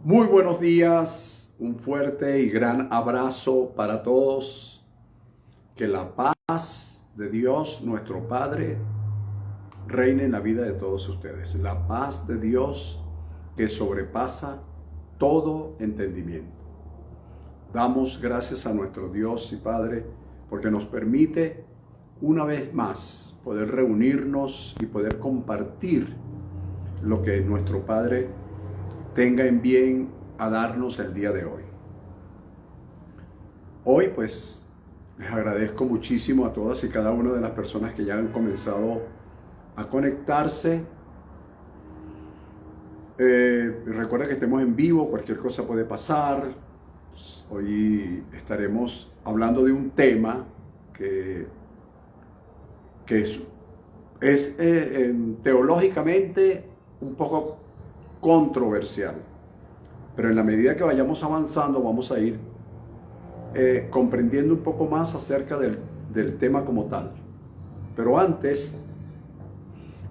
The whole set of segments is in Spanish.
Muy buenos días, un fuerte y gran abrazo para todos. Que la paz de Dios, nuestro Padre, reine en la vida de todos ustedes. La paz de Dios que sobrepasa todo entendimiento. Damos gracias a nuestro Dios y Padre porque nos permite una vez más poder reunirnos y poder compartir lo que nuestro Padre tenga en bien a darnos el día de hoy. Hoy pues les agradezco muchísimo a todas y cada una de las personas que ya han comenzado a conectarse. Recuerda que estemos en vivo, cualquier cosa puede pasar. Hoy estaremos hablando de un tema que es teológicamente un poco controversial, pero en la medida que vayamos avanzando vamos a ir comprendiendo un poco más acerca del tema como tal. Pero antes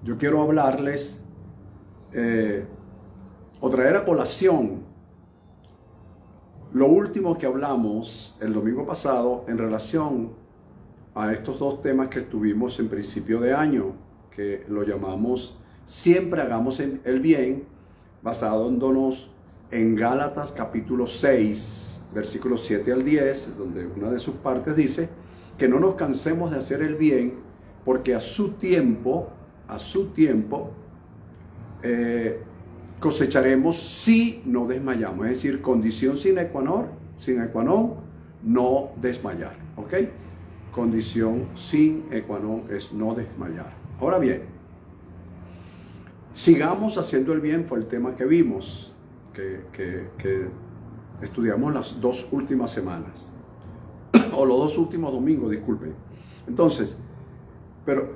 yo quiero hablarles o traer a colación lo último que hablamos el domingo pasado en relación a estos dos temas que tuvimos en principio de año, que lo llamamos siempre hagamos el bien, basándonos en Gálatas capítulo 6, versículos 7 al 10, donde una de sus partes dice que no nos cansemos de hacer el bien, porque a su tiempo, cosecharemos si no desmayamos. Es decir, condición sine qua non, no desmayar, ¿ok? Condición sine qua non es no desmayar. Ahora bien, sigamos haciendo el bien fue el tema que vimos, que estudiamos las dos últimas semanas, o los dos últimos domingos, disculpen. Entonces, pero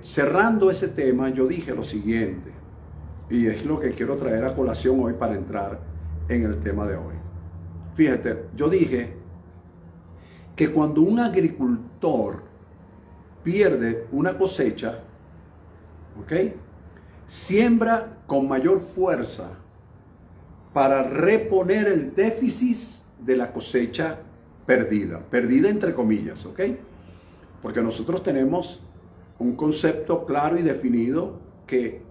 cerrando ese tema, yo dije lo siguiente, y es lo que quiero traer a colación hoy para entrar en el tema de hoy. Fíjate, yo dije que cuando un agricultor pierde una cosecha, ¿ok?, siembra con mayor fuerza para reponer el déficit de la cosecha perdida entre comillas, ¿ok? Porque nosotros tenemos un concepto claro y definido que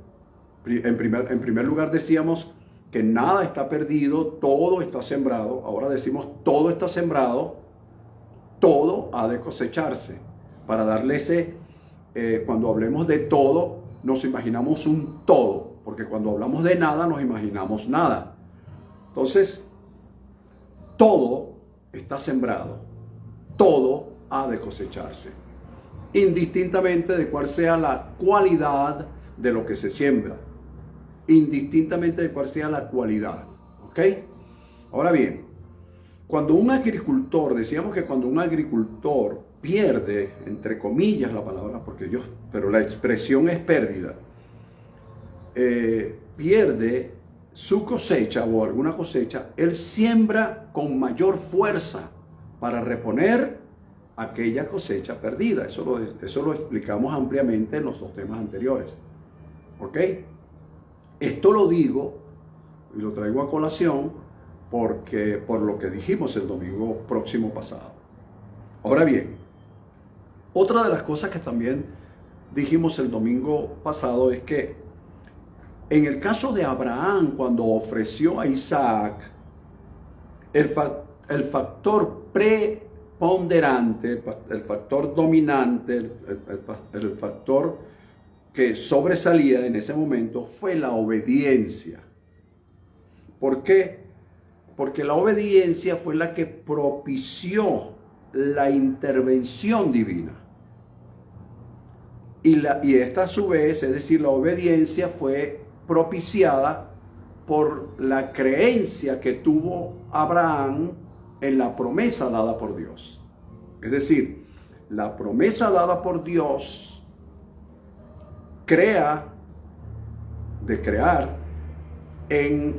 en primer lugar decíamos que nada está perdido, todo está sembrado. Ahora decimos todo está sembrado, todo ha de cosecharse. Para darle ese, cuando hablemos de todo, nos imaginamos un todo, porque cuando hablamos de nada nos imaginamos nada. Entonces, todo está sembrado, todo ha de cosecharse, indistintamente de cuál sea la cualidad de lo que se siembra, indistintamente de cuál sea la cualidad, ¿ok? Ahora bien, cuando un agricultor, decíamos que cuando un agricultor pierde, entre comillas la palabra, pero la expresión es pérdida, pierde su cosecha o alguna cosecha, él siembra con mayor fuerza para reponer aquella cosecha perdida. Eso lo explicamos ampliamente en los dos temas anteriores, ¿ok? Esto lo digo y lo traigo a colación por lo que dijimos el domingo próximo pasado. Ahora bien, otra de las cosas que también dijimos el domingo pasado es que en el caso de Abraham, cuando ofreció a Isaac, el factor preponderante, el factor dominante, el factor que sobresalía en ese momento fue la obediencia. ¿Por qué? Porque la obediencia fue la que propició la intervención divina. Y esta a su vez, es decir, la obediencia fue propiciada por la creencia que tuvo Abraham en la promesa dada por Dios. Es decir, la promesa dada por Dios crear en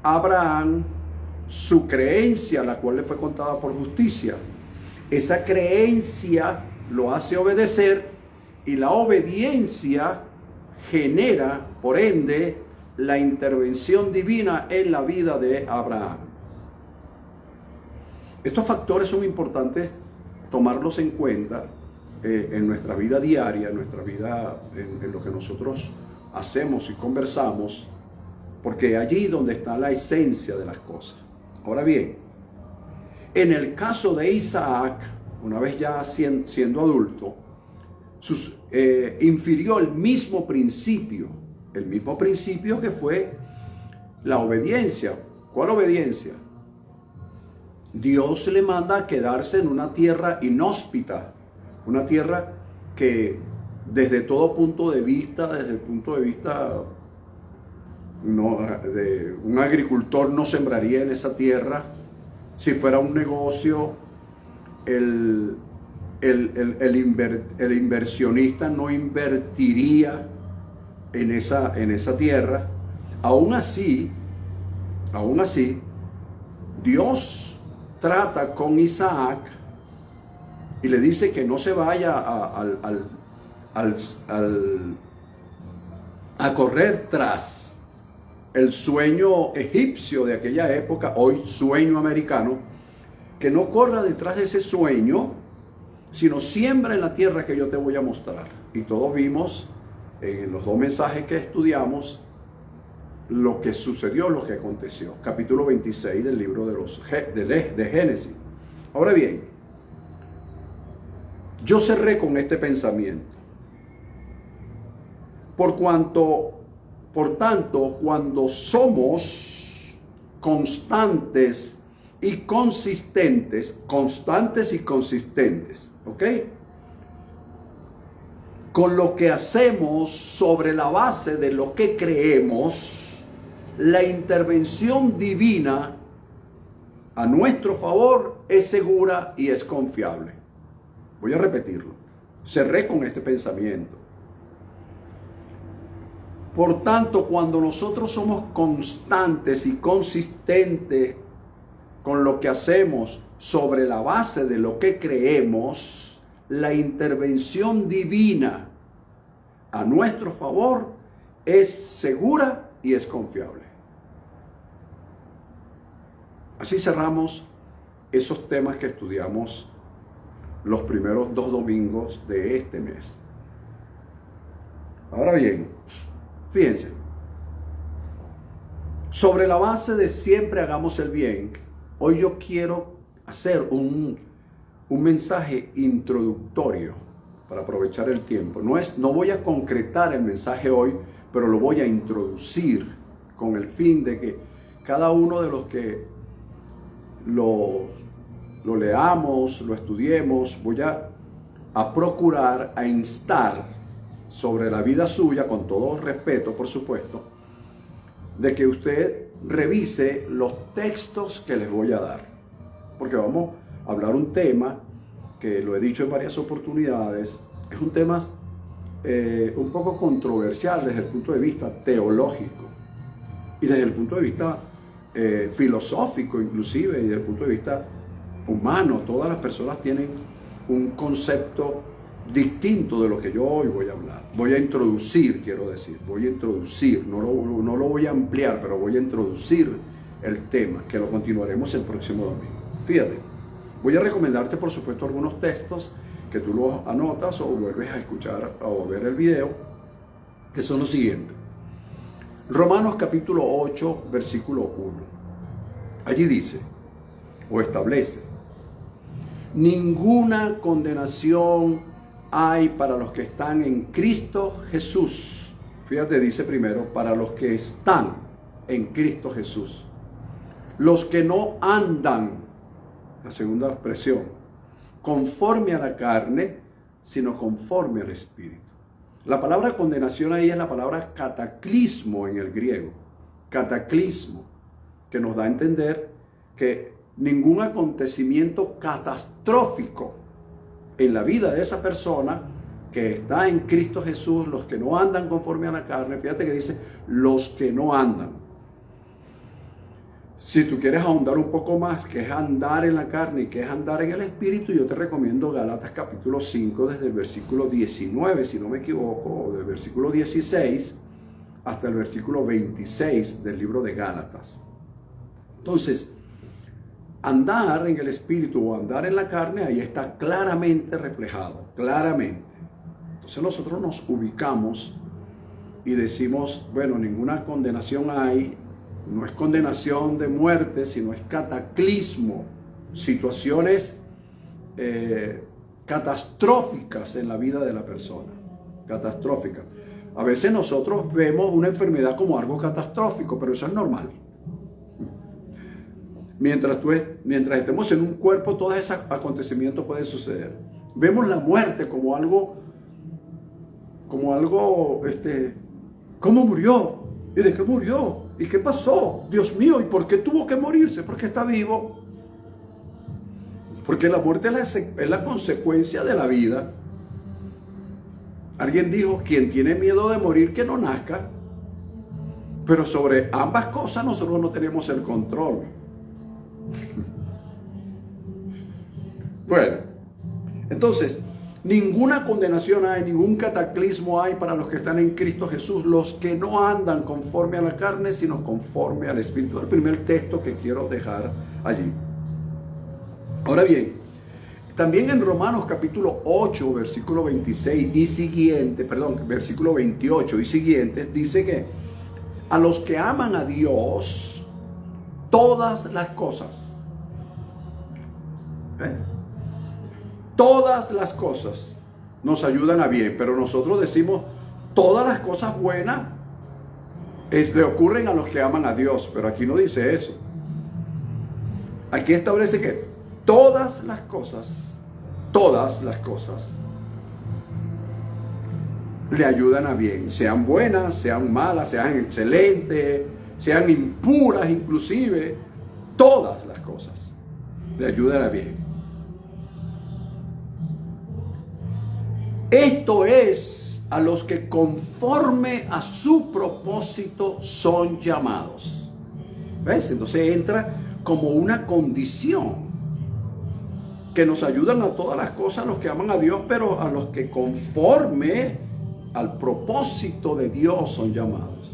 Abraham su creencia, la cual le fue contada por justicia. Esa creencia lo hace obedecer, y la obediencia genera, por ende, la intervención divina en la vida de Abraham. Estos factores son importantes tomarlos en cuenta en nuestra vida diaria, en nuestra vida, en lo que nosotros hacemos y conversamos, porque allí donde está la esencia de las cosas. Ahora bien, en el caso de Isaac, una vez ya siendo adulto, infirió el mismo principio que fue la obediencia. ¿Cuál obediencia? Dios le manda a quedarse en una tierra inhóspita, una tierra que desde todo punto de vista, desde el punto de vista de un agricultor no sembraría en esa tierra. Si fuera un negocio, el inversionista no invertiría en esa tierra. Aún así, Dios trata con Isaac y le dice que no se vaya a correr tras el sueño egipcio de aquella época, hoy sueño americano, que no corra detrás de ese sueño, sino siembra en la tierra que yo te voy a mostrar. Y todos vimos en los dos mensajes que estudiamos lo que sucedió, lo que aconteció. Capítulo 26 del libro de Génesis. Ahora bien, yo cerré con este pensamiento. Por tanto, cuando somos constantes y consistentes, ¿ok? Con lo que hacemos sobre la base de lo que creemos, la intervención divina a nuestro favor es segura y es confiable. Voy a repetirlo. Cerré con este pensamiento. Por tanto, cuando nosotros somos constantes y consistentes con lo que hacemos sobre la base de lo que creemos, la intervención divina a nuestro favor es segura y es confiable. Así cerramos esos temas que estudiamos los primeros 2 domingos de este mes. Ahora bien, fíjense, sobre la base de siempre hagamos el bien, hoy yo quiero hacer un mensaje introductorio para aprovechar el tiempo. No voy a concretar el mensaje hoy, pero lo voy a introducir con el fin de que cada uno de los que lo leamos, lo estudiemos, voy a procurar, a instar sobre la vida suya, con todo respeto, por supuesto, de que usted revise los textos que les voy a dar. Porque vamos a hablar un tema que lo he dicho en varias oportunidades, es un tema un poco controversial desde el punto de vista teológico y desde el punto de vista filosófico inclusive, y desde el punto de vista humano. Todas las personas tienen un concepto distinto de lo que yo hoy voy a hablar. Voy a introducir, no lo voy a ampliar, pero voy a introducir el tema, que lo continuaremos el próximo domingo. Fíjate, voy a recomendarte por supuesto algunos textos que tú los anotas o vuelves a escuchar o ver el video, que son los siguientes. Romanos capítulo 8, versículo 1. Allí dice, o establece, ninguna condenación hay para los que están en Cristo Jesús. Fíjate, dice primero, para los que están en Cristo Jesús. Los que no andan, la segunda expresión, conforme a la carne, sino conforme al Espíritu. La palabra condenación ahí es la palabra cataclismo en el griego. Cataclismo, que nos da a entender que ningún acontecimiento catastrófico en la vida de esa persona que está en Cristo Jesús, los que no andan conforme a la carne, fíjate que dice los que no andan. Si tú quieres ahondar un poco más, que es andar en la carne y que es andar en el Espíritu, yo te recomiendo Gálatas capítulo 5, desde el versículo 19, si no me equivoco, o del versículo 16, hasta el versículo 26 del libro de Gálatas. Entonces, andar en el espíritu o andar en la carne, ahí está claramente reflejado, claramente. Entonces nosotros nos ubicamos y decimos, bueno, ninguna condenación hay, no es condenación de muerte, sino es cataclismo, situaciones catastróficas en la vida de la persona, catastróficas. A veces nosotros vemos una enfermedad como algo catastrófico, pero eso es normal. Mientras estemos en un cuerpo, todos esos acontecimientos pueden suceder. Vemos la muerte como algo, ¿cómo murió? ¿Y de qué murió? ¿Y qué pasó? Dios mío, ¿y por qué tuvo que morirse? Porque está vivo. Porque la muerte es la consecuencia de la vida. Alguien dijo, quien tiene miedo de morir, que no nazca. Pero sobre ambas cosas nosotros no tenemos el control. Bueno, entonces, ninguna condenación hay, ningún cataclismo hay para los que están en Cristo Jesús, los que no andan conforme a la carne, sino conforme al Espíritu. El primer texto que quiero dejar allí. Ahora bien, también en Romanos capítulo 8, versículo 26 y siguiente, versículo 28 y siguiente, dice que a los que aman a Dios, todas las cosas, todas las cosas nos ayudan a bien, pero nosotros decimos todas las cosas buenas le ocurren a los que aman a Dios, pero aquí no dice eso. Aquí establece que todas las cosas le ayudan a bien, sean buenas, sean malas, sean excelentes, sean impuras inclusive, todas las cosas le ayudan a bien. Esto es a los que conforme a su propósito son llamados. ¿Ves? Entonces entra como una condición que nos ayudan a todas las cosas, a los que aman a Dios, pero a los que conforme al propósito de Dios son llamados.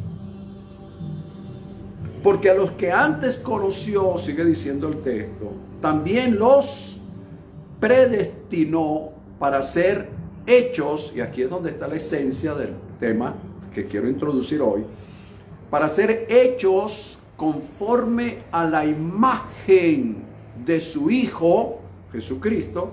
Porque a los que antes conoció, sigue diciendo el texto, también los predestinó para ser hechos, y aquí es donde está la esencia del tema que quiero introducir hoy, para ser hechos conforme a la imagen de su Hijo, Jesucristo,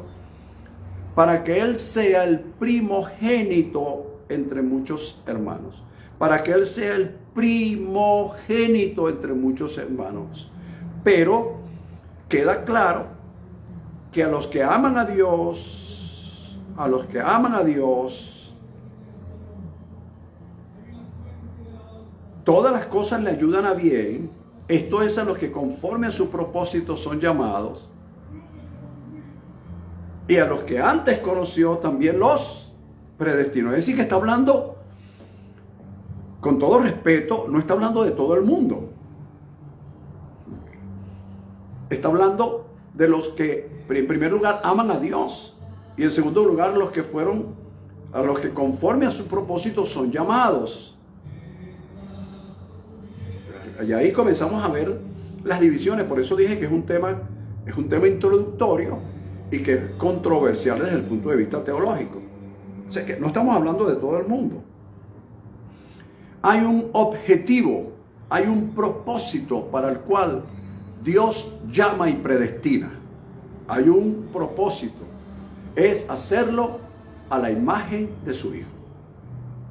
para que Él sea el primogénito entre muchos hermanos. Para que Él sea el primogénito entre muchos hermanos. Pero queda claro que a los que aman a Dios, todas las cosas le ayudan a bien. Esto es a los que conforme a su propósito son llamados. Y a los que antes conoció también los predestinó. Es decir, que está hablando, con todo respeto, no está hablando de todo el mundo. Está hablando de los que, en primer lugar, aman a Dios. Y en segundo lugar, a los que conforme a su propósito son llamados. Y ahí comenzamos a ver las divisiones. Por eso dije que es un tema introductorio y que es controversial desde el punto de vista teológico. O sea que no estamos hablando de todo el mundo. Hay un objetivo, hay un propósito para el cual Dios llama y predestina. Hay un propósito. Es hacerlo a la imagen de su Hijo.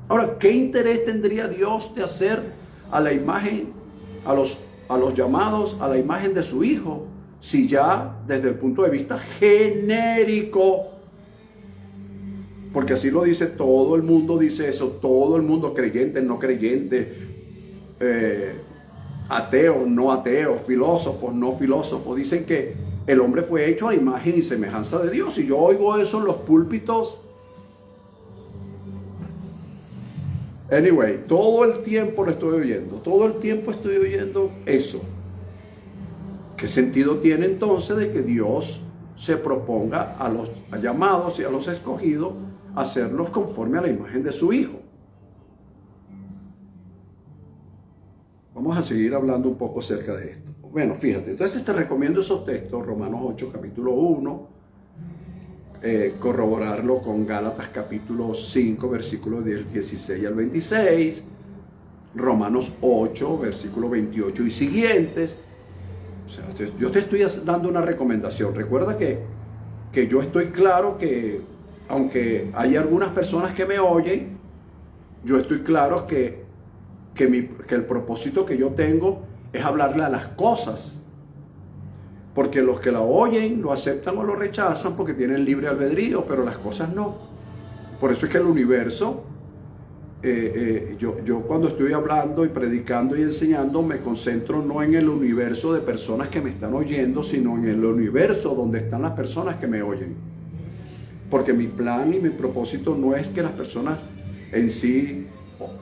Ahora, ¿qué interés tendría Dios de hacer a la imagen, a los llamados a la imagen de su Hijo, si ya desde el punto de vista genérico, porque así lo dice todo el mundo, dice eso, todo el mundo, creyente, no creyente, ateo, no ateo, filósofos, no filósofos, dicen que el hombre fue hecho a imagen y semejanza de Dios. Y yo oigo eso en los púlpitos. Anyway, todo el tiempo lo estoy oyendo, todo el tiempo estoy oyendo eso. ¿Qué sentido tiene entonces de que Dios se proponga a los llamados y a los escogidos hacerlos conforme a la imagen de su Hijo? vamos a seguir hablando un poco acerca de esto. Bueno, fíjate, entonces te recomiendo esos textos, Romanos 8, capítulo 1, corroborarlo con Gálatas capítulo 5, versículos del 16 al 26, Romanos 8, versículos 28 y siguientes. O sea, yo te estoy dando una recomendación. Recuerda que yo estoy claro que, aunque hay algunas personas que me oyen, yo estoy claro que el propósito que yo tengo es hablarle a las cosas. Porque los que la oyen lo aceptan o lo rechazan porque tienen libre albedrío, pero las cosas no. Por eso es que el universo, yo cuando estoy hablando y predicando y enseñando, me concentro no en el universo de personas que me están oyendo, sino en el universo donde están las personas que me oyen. Porque mi plan y mi propósito no es que las personas en sí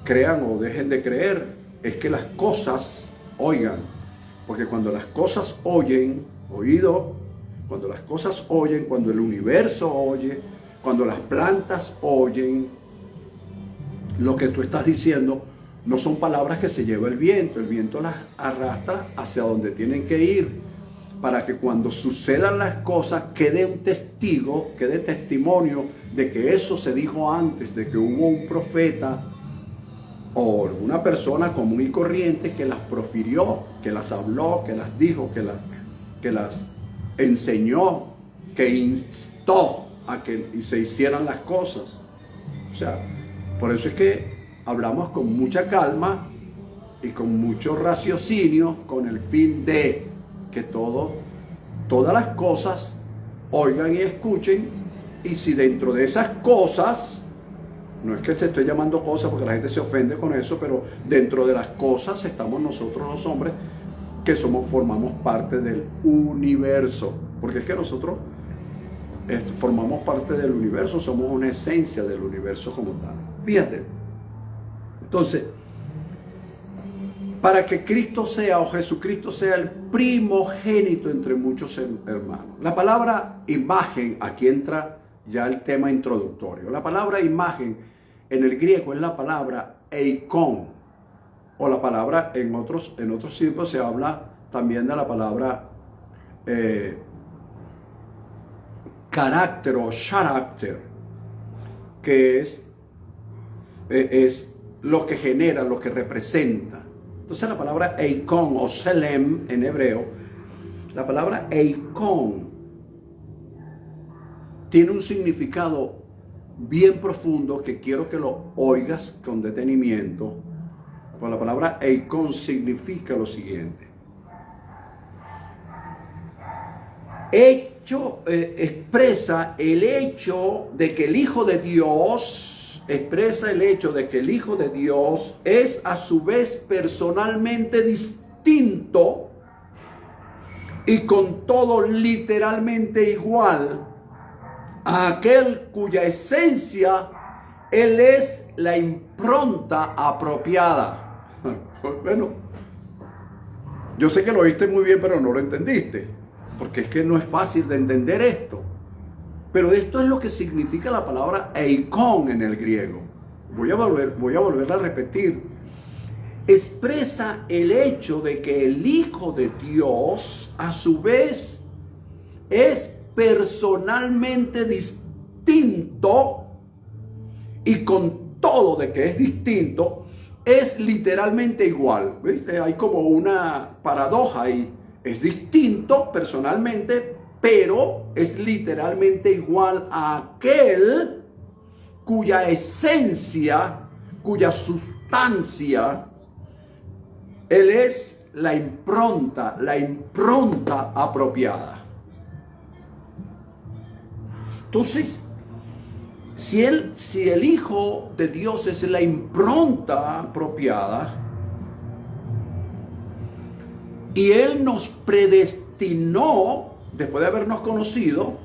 crean o dejen de creer, es que las cosas oigan. Porque cuando las cosas oyen, oído, cuando las cosas oyen, cuando el universo oye, cuando las plantas oyen, lo que tú estás diciendo no son palabras que se lleva el viento las arrastra hacia donde tienen que ir, para que cuando sucedan las cosas quede un testigo, quede testimonio de que eso se dijo antes, de que hubo un profeta o una persona común y corriente que las profirió, que las habló, que las dijo, que las enseñó, que instó a que se hicieran las cosas. O sea, por eso es que hablamos con mucha calma y con mucho raciocinio, con el fin de que todas las cosas oigan y escuchen, y si dentro de esas cosas, no es que se esté llamando cosas porque la gente se ofende con eso, pero dentro de las cosas estamos nosotros los hombres que formamos parte del universo, porque es que nosotros formamos parte del universo, somos una esencia del universo como tal. Fíjate, entonces, para que Cristo sea o Jesucristo sea el primogénito entre muchos hermanos. La palabra imagen, aquí entra ya el tema introductorio. La palabra imagen en el griego es la palabra eikon, o la palabra en otros tiempos se habla también de la palabra carácter o carácter, que es lo que genera, lo que representa. Entonces la palabra eikon o selem en hebreo, la palabra eikon tiene un significado bien profundo que quiero que lo oigas con detenimiento. Pues la palabra eikon significa lo siguiente: expresa el hecho de que el Hijo de Dios es a su vez personalmente distinto y con todo literalmente igual a aquel cuya esencia Él es la impronta apropiada. Bueno, yo sé que lo oíste muy bien, pero no lo entendiste, porque es que no es fácil de entender esto. Pero esto es lo que significa la palabra eikon en el griego. Voy a volverla a repetir. Expresa el hecho de que el Hijo de Dios, a su vez, es personalmente distinto, y con todo de que es distinto, es literalmente igual. ¿Viste? Hay como una paradoja ahí. Es distinto personalmente, pero es literalmente igual a aquel cuya esencia, cuya sustancia, Él es la impronta apropiada. Entonces, si el Hijo de Dios es la impronta apropiada, y Él nos predestinó, después de habernos conocido,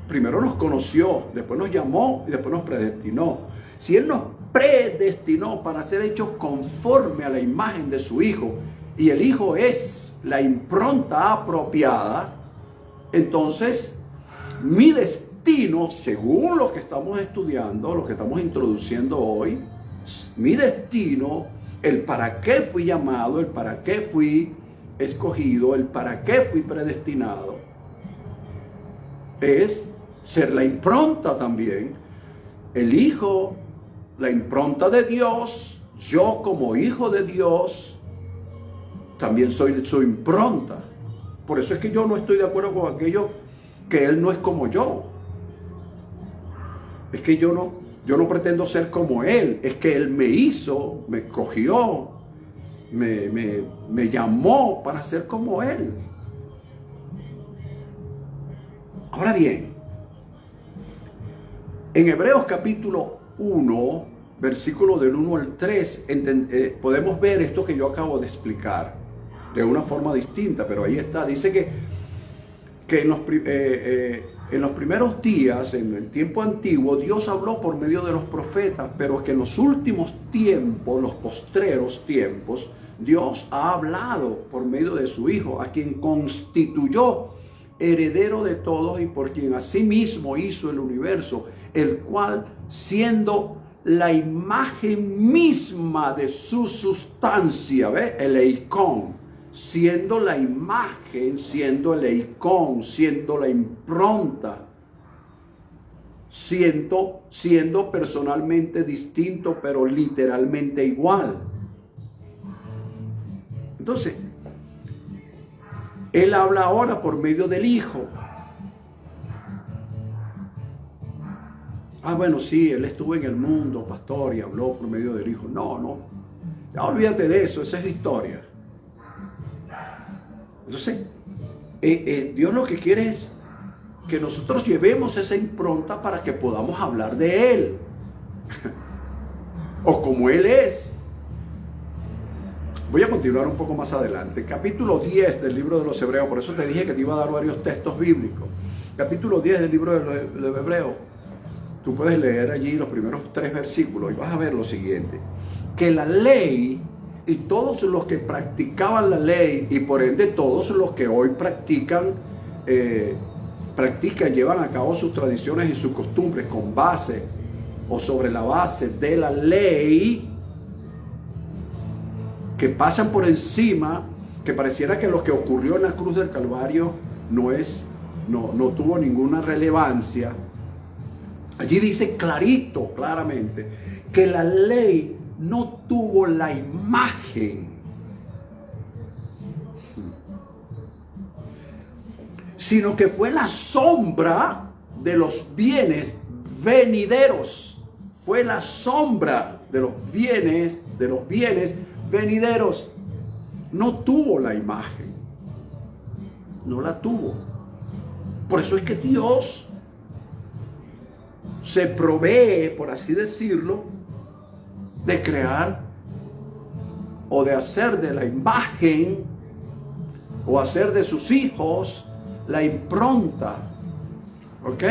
primero nos conoció, después nos llamó y después nos predestinó. Si Él nos predestinó para ser hechos conforme a la imagen de su Hijo, y el Hijo es la impronta apropiada, entonces mi destino, según lo que estamos estudiando, lo que estamos introduciendo hoy, mi destino el para qué fui llamado, el para qué fui escogido, el para qué fui predestinado, es ser la impronta también. El Hijo, la impronta de Dios, yo como hijo de Dios, también soy su impronta. Por eso es que yo no estoy de acuerdo con aquello que Él no es como yo. Es que yo no pretendo ser como Él. Es que Él me hizo, me escogió, me llamó para ser como Él. Ahora bien, en Hebreos capítulo 1, versículo del 1 al 3, podemos ver esto que yo acabo de explicar de una forma distinta, pero ahí está. Dice que en los primeros días, en el tiempo antiguo, Dios habló por medio de los profetas, pero que en los últimos tiempos, los postreros tiempos, Dios ha hablado por medio de su Hijo, a quien constituyó heredero de todos y por quien asimismo hizo el universo, el cual, siendo la imagen misma de su sustancia, ¿ve? El eikón, siendo la imagen, siendo el eikón, siendo la impronta, siendo personalmente distinto, pero literalmente igual. Entonces, Él habla ahora por medio del Hijo. Bueno, sí, Él estuvo en el mundo, pastor, y habló por medio del Hijo. No, ya olvídate de eso, esa es historia. Entonces, Dios lo que quiere es que nosotros llevemos esa impronta para que podamos hablar de Él. O como Él es. Voy a continuar un poco más adelante. Capítulo 10 del libro de los Hebreos. Por eso te dije que te iba a dar varios textos bíblicos. Capítulo 10 del libro de los Hebreos. Tú puedes leer allí los primeros 3 versículos y vas a ver lo siguiente. Que la ley y todos los que practicaban la ley y por ende todos los que hoy practican, llevan a cabo sus tradiciones y sus costumbres con base o sobre la base de la ley, que pasan por encima, que pareciera que lo que ocurrió en la cruz del Calvario no tuvo ninguna relevancia. Allí dice claramente, que la ley no tuvo la imagen, sino que fue la sombra de los bienes venideros. Fue la sombra de los bienes venideros. No tuvo la imagen. No la tuvo. Por eso es que Dios se provee, por así decirlo, de crear o de hacer de la imagen o hacer de sus hijos la impronta. ¿Ok?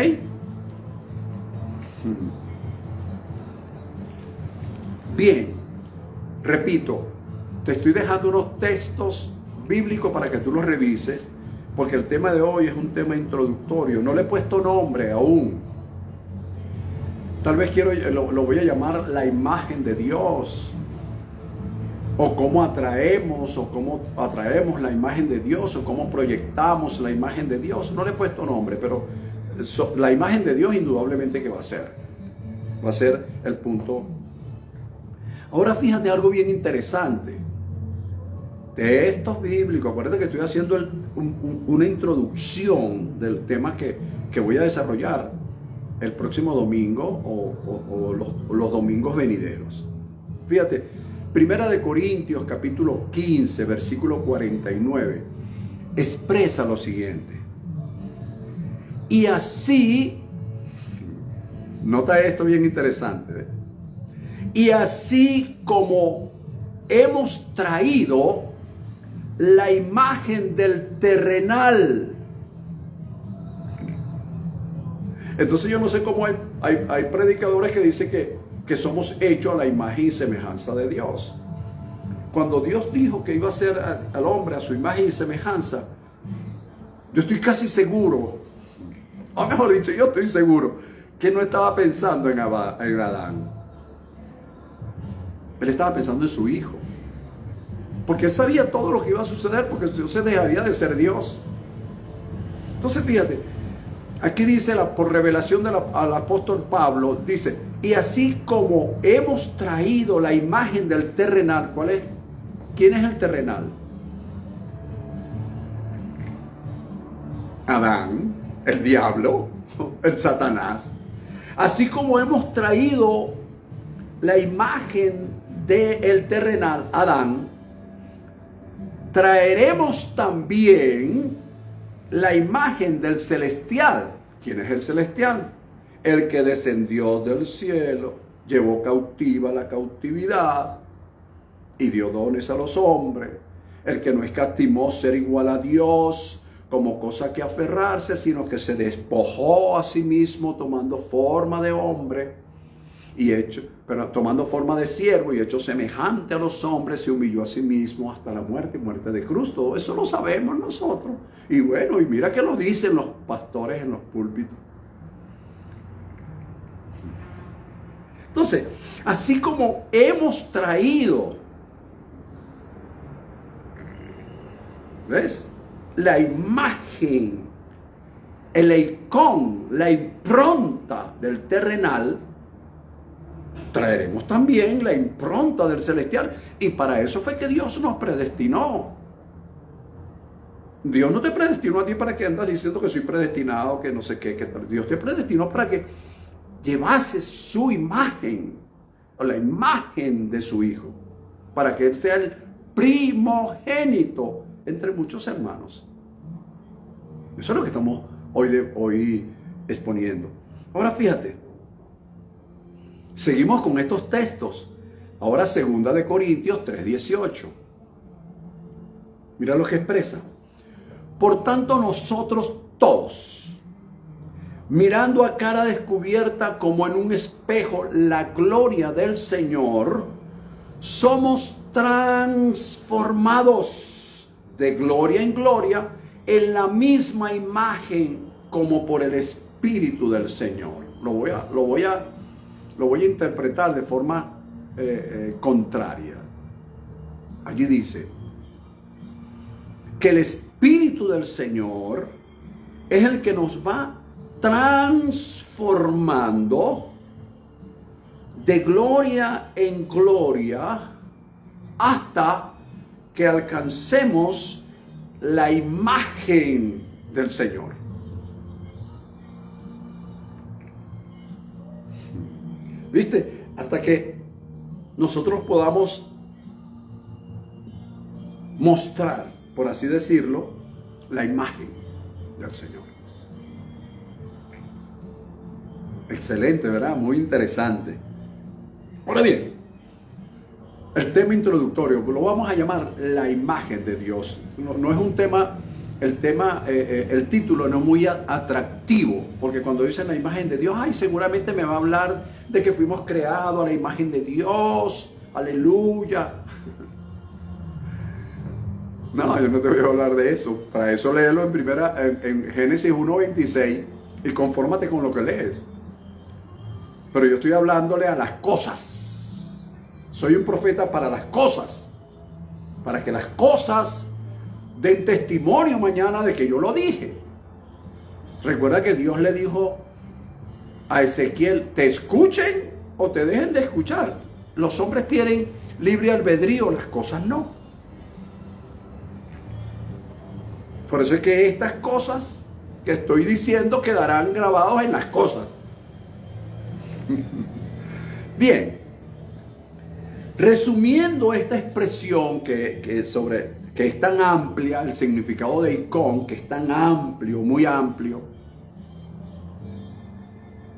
Bien, repito, te estoy dejando unos textos bíblicos para que tú los revises, porque el tema de hoy es un tema introductorio. No le he puesto nombre aún. Tal vez lo voy a llamar la imagen de Dios, o cómo atraemos la imagen de Dios, o cómo proyectamos la imagen de Dios. No le he puesto nombre, pero la imagen de Dios indudablemente que va a ser el punto. Ahora fíjate algo bien interesante. Textos bíblicos, acuérdate que estoy haciendo una introducción del tema que voy a desarrollar el próximo domingo o los domingos venideros. Fíjate, Primera de Corintios capítulo 15, versículo 49, expresa lo siguiente. Y así, nota esto bien interesante, ¿ves? Y así como hemos traído la imagen del terrenal. Entonces yo no sé cómo hay predicadores que dicen que somos hechos a la imagen y semejanza de Dios. Cuando Dios dijo que iba a hacer al hombre a su imagen y semejanza, yo estoy casi seguro, o mejor dicho, yo estoy seguro que no estaba pensando en Adán. Él estaba pensando en su hijo. Porque él sabía todo lo que iba a suceder, porque entonces dejaría de ser Dios. Entonces fíjate, aquí dice, por revelación al apóstol Pablo, dice, y así como hemos traído la imagen del terrenal, ¿cuál es? ¿Quién es el terrenal? Adán, el diablo, el Satanás. Así como hemos traído la imagen del terrenal, Adán, traeremos también la imagen del celestial. ¿Quién es el celestial? El que descendió del cielo, llevó cautiva la cautividad y dio dones a los hombres. El que no escatimó ser igual a Dios como cosa que aferrarse, sino que se despojó a sí mismo tomando forma de hombre tomando forma de siervo y hecho semejante a los hombres, se humilló a sí mismo hasta la muerte y muerte de cruz. Todo eso lo sabemos nosotros. Y bueno, y mira que lo dicen los pastores en los púlpitos. Entonces, así como hemos traído, ¿ves?, la imagen, el icón, la impronta del terrenal, traeremos también la impronta del celestial. Y para eso fue que Dios nos predestinó. Dios no te predestinó a ti para que andas diciendo que soy predestinado, que no sé qué, Dios te predestinó para que llevases su imagen, o la imagen de su Hijo, para que Él sea el primogénito entre muchos hermanos. Eso es lo que estamos hoy exponiendo. Ahora fíjate, seguimos con estos textos. Ahora 2 de Corintios 3:18. Mira lo que expresa. Por tanto, nosotros todos, mirando a cara descubierta como en un espejo la gloria del Señor, somos transformados de gloria en gloria en la misma imagen como por el Espíritu del Señor. Lo voy a interpretar de forma contraria. Allí dice que el Espíritu del Señor es el que nos va transformando de gloria en gloria hasta que alcancemos la imagen del Señor. ¿Viste? Hasta que nosotros podamos mostrar, por así decirlo, la imagen del Señor. Excelente, ¿verdad? Muy interesante. Ahora bien, el tema introductorio, lo vamos a llamar la imagen de Dios. No es un tema, el título no es muy atractivo, porque cuando dicen la imagen de Dios, seguramente me va a hablar de que fuimos creados a la imagen de Dios, aleluya. No, yo no te voy a hablar de eso. Para eso léelo en Génesis 1:26 y confórmate con lo que lees. Pero yo estoy hablándole a las cosas. Soy un profeta para las cosas, para que las cosas den testimonio mañana de que yo lo dije. Recuerda que Dios le dijo a Ezequiel, te escuchen o te dejen de escuchar. Los hombres tienen libre albedrío, las cosas no. Por eso es que estas cosas que estoy diciendo quedarán grabados en las cosas. Bien, resumiendo esta expresión que es tan amplia, el significado de icón, que es tan amplio, muy amplio,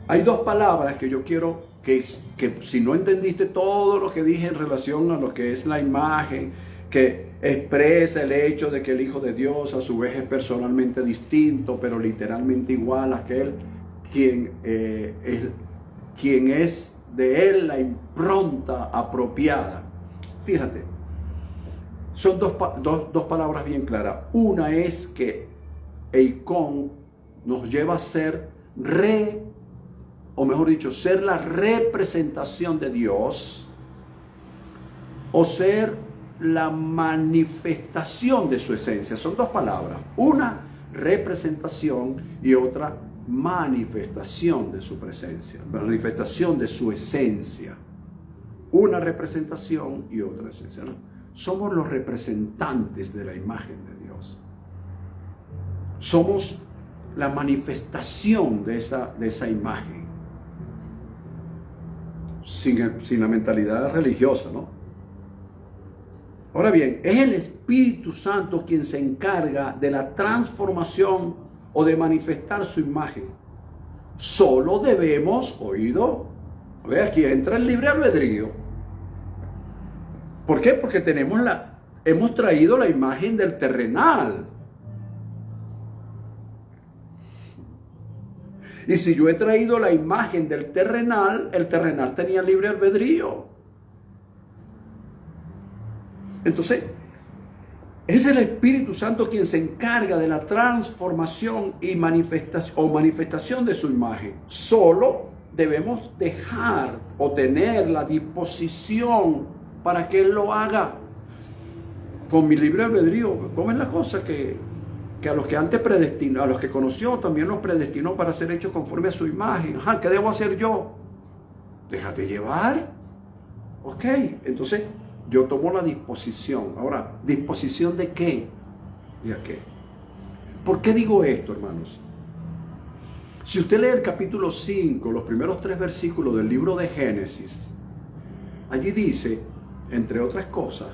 hay dos palabras que yo quiero que si no entendiste todo lo que dije en relación a lo que es la imagen, que expresa el hecho de que el Hijo de Dios a su vez es personalmente distinto, pero literalmente igual a aquel quien es de él la impronta apropiada. Fíjate, son dos palabras bien claras. Una es que eikon nos lleva a ser ser la representación de Dios, o ser la manifestación de su esencia. Son dos palabras. Una, representación, y otra, manifestación de su presencia. Manifestación de su esencia. Una representación y otra esencia, ¿no? Somos los representantes de la imagen de Dios. Somos la manifestación de esa imagen. Sin la mentalidad religiosa, ¿no? Ahora bien, es el Espíritu Santo quien se encarga de la transformación o de manifestar su imagen. Solo debemos, oído, ve, aquí entra el libre albedrío. ¿Por qué? Porque hemos traído la imagen del terrenal. Y si yo he traído la imagen del terrenal, el terrenal tenía libre albedrío. Entonces, es el Espíritu Santo quien se encarga de la transformación y manifestación de su imagen. Solo debemos dejar o tener la disposición para que Él lo haga. Con mi libre albedrío, ¿cómo es la cosa? Que a los que antes predestinó, a los que conoció, también los predestinó para ser hechos conforme a su imagen. Ajá, ¿qué debo hacer yo? Déjate llevar. Ok, entonces yo tomo la disposición. Ahora, ¿disposición de qué? ¿Y a qué? ¿Por qué digo esto, hermanos? Si usted lee el capítulo 5, los primeros 3 versículos del libro de Génesis, allí dice, entre otras cosas,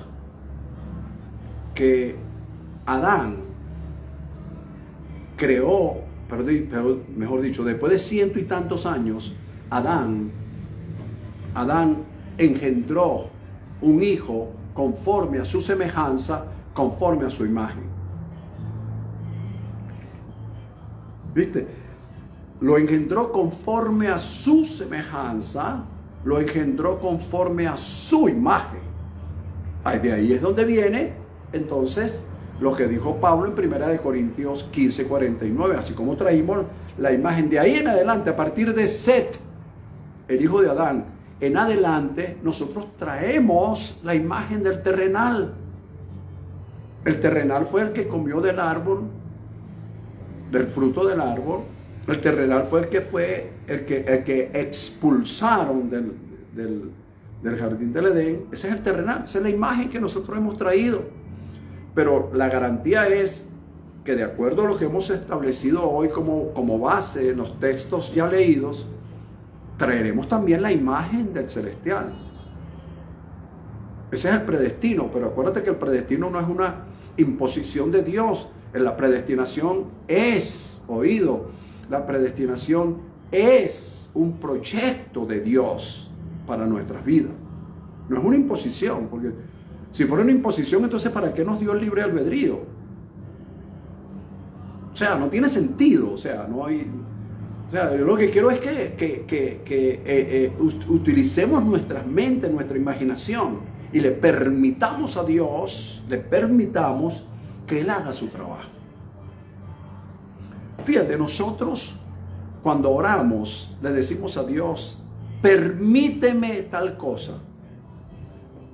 que Adán creó, mejor dicho, después de 100 y tantos años, Adán engendró un hijo conforme a su semejanza, conforme a su imagen. ¿Viste? Lo engendró conforme a su semejanza, lo engendró conforme a su imagen. De ahí es donde viene, entonces, lo que dijo Pablo en 1 Corintios 15:49, así como traímos la imagen de ahí en adelante, a partir de Set, el hijo de Adán, en adelante, nosotros traemos la imagen del terrenal. El terrenal fue el que comió del árbol, del fruto del árbol. El terrenal fue el que expulsaron del jardín del Edén. Ese es el terrenal, esa es la imagen que nosotros hemos traído. Pero la garantía es que, de acuerdo a lo que hemos establecido hoy como base en los textos ya leídos, traeremos también la imagen del celestial. Ese es el predestino, pero acuérdate que el predestino no es una imposición de Dios. En la predestinación es, oído, la predestinación es un proyecto de Dios para nuestras vidas. No es una imposición, porque si fuera una imposición, entonces ¿para qué nos dio el libre albedrío? O sea, no tiene sentido, o sea, no hay... O sea, yo lo que quiero es que utilicemos nuestras mentes, nuestra imaginación, y le permitamos a Dios, que Él haga su trabajo. Fíjate, nosotros cuando oramos le decimos a Dios, permíteme tal cosa.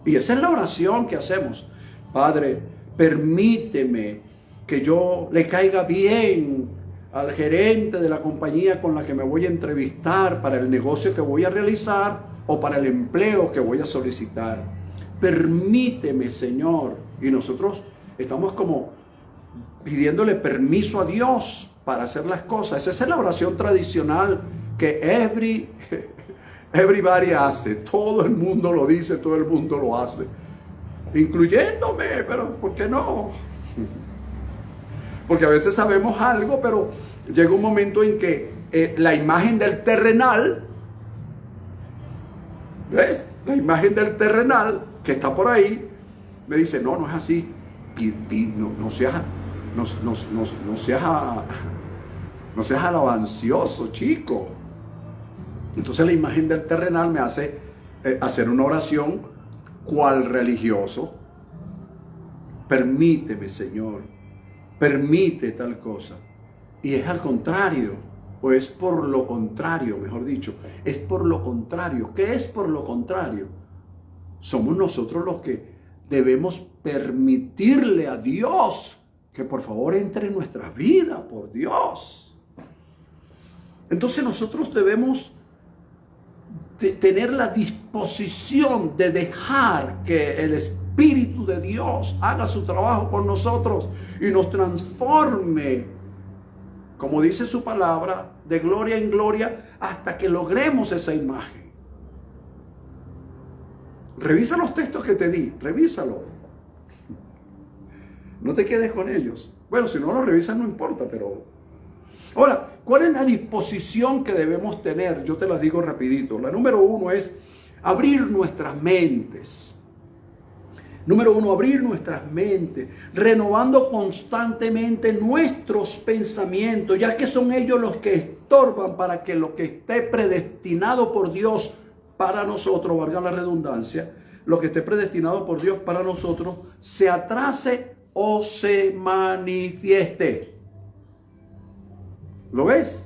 Y esa es la oración que hacemos. Padre, permíteme que yo le caiga bien al gerente de la compañía con la que me voy a entrevistar para el negocio que voy a realizar o para el empleo que voy a solicitar. Permíteme, Señor. Y nosotros estamos como pidiéndole permiso a Dios para hacer las cosas. Esa es la oración tradicional que everybody hace. Todo el mundo lo dice, todo el mundo lo hace, incluyéndome. Pero ¿por qué no? Porque a veces sabemos algo, pero llega un momento en que la imagen del terrenal, ¿ves? La imagen del terrenal que está por ahí me dice, no, no es así. No seas alabancioso, chico. Entonces la imagen del terrenal me hace hacer una oración cual religioso. Permíteme, Señor, permite tal cosa. Y es al contrario, o es por lo contrario, mejor dicho, es por lo contrario. ¿Qué es por lo contrario? Somos nosotros los que debemos permitirle a Dios que por favor entre en nuestras vidas, por Dios. Entonces nosotros debemos tener la disposición de dejar que el Espíritu de Dios haga su trabajo por nosotros y nos transforme, como dice su palabra, de gloria en gloria hasta que logremos esa imagen. Revisa los textos que te di, revísalo. No te quedes con ellos. Bueno, si no los revisas no importa, pero... Ahora, ¿cuál es la disposición que debemos tener? Yo te las digo rapidito. La número 1 es abrir nuestras mentes. Número 1, abrir nuestras mentes, renovando constantemente nuestros pensamientos, ya que son ellos los que estorban para que lo que esté predestinado por Dios para nosotros, valga la redundancia, lo que esté predestinado por Dios para nosotros, se atrase o se manifieste. ¿Lo ves?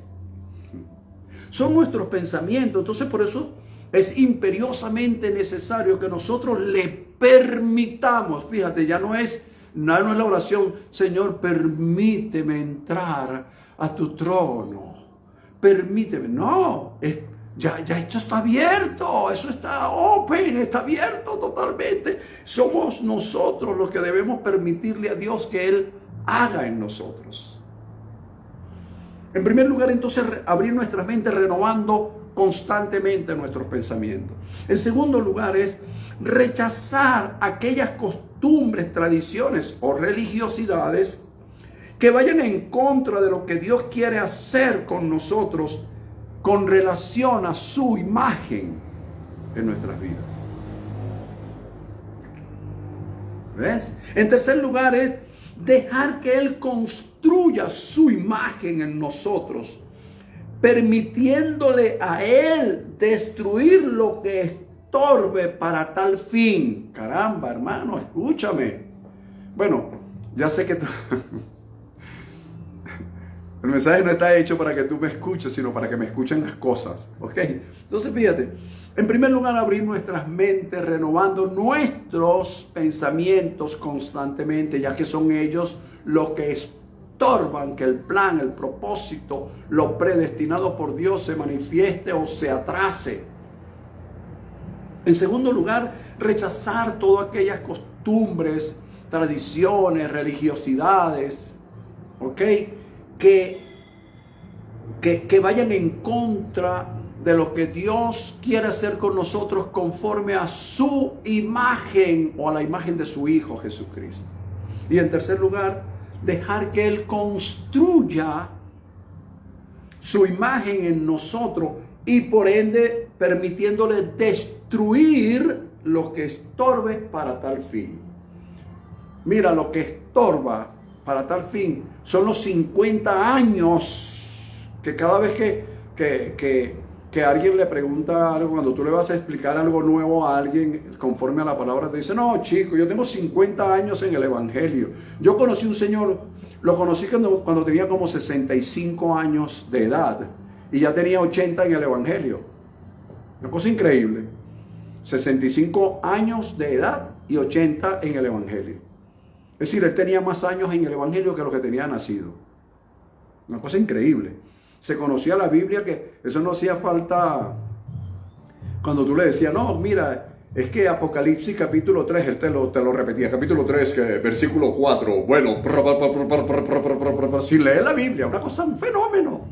Son nuestros pensamientos. Entonces por eso es imperiosamente necesario que nosotros le permitamos. Fíjate, ya no es la oración, Señor, permíteme entrar a tu trono. Permíteme. No, ya esto está abierto. Eso está open, está abierto totalmente. Somos nosotros los que debemos permitirle a Dios que Él haga en nosotros. En primer lugar, entonces, abrir nuestras mentes renovando constantemente nuestros pensamientos. En segundo lugar, es rechazar aquellas costumbres, tradiciones o religiosidades que vayan en contra de lo que Dios quiere hacer con nosotros con relación a su imagen en nuestras vidas. ¿Ves? En tercer lugar, es dejar que Él construya su imagen en nosotros, permitiéndole a Él destruir lo que estorbe para tal fin. Caramba, hermano, escúchame. Bueno, ya sé que el mensaje no está hecho para que tú me escuches, sino para que me escuchen las cosas. ¿Ok? Entonces, fíjate. En primer lugar, abrir nuestras mentes, renovando nuestros pensamientos constantemente, ya que son ellos los que estorban que el plan, el propósito, lo predestinado por Dios se manifieste o se atrase. En segundo lugar, rechazar todas aquellas costumbres, tradiciones, religiosidades, ¿ok? Que vayan en contra de lo que Dios quiere hacer con nosotros conforme a su imagen o a la imagen de su Hijo Jesucristo. Y en tercer lugar, dejar que Él construya su imagen en nosotros y por ende permitiéndole destruir lo que estorbe para tal fin. Mira, lo que estorba para tal fin son los 50 años que cada vez que alguien le pregunta algo, cuando tú le vas a explicar algo nuevo a alguien conforme a la palabra, te dice, no, chico, yo tengo 50 años en el Evangelio. Yo conocí un señor, lo conocí cuando tenía como 65 años de edad y ya tenía 80 en el Evangelio. Una cosa increíble. 65 años de edad y 80 en el Evangelio. Es decir, él tenía más años en el Evangelio que los que tenía nacido. Una cosa increíble. Se conocía la Biblia, que eso no hacía falta. Cuando tú le decías, no, mira, es que Apocalipsis capítulo 3, él te lo repetía, capítulo 3, que versículo 4, bueno, sin leer la Biblia, una cosa, un fenómeno.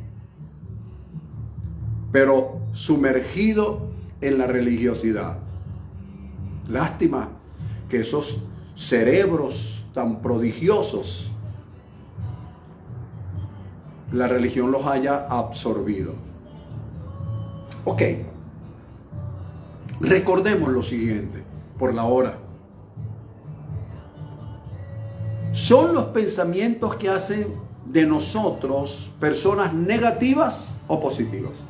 Pero sumergido en la religiosidad. Lástima que esos cerebros tan prodigiosos la religión los haya absorbido. Ok. Recordemos lo siguiente, por la hora. ¿Son los pensamientos que hacen de nosotros personas negativas o positivas?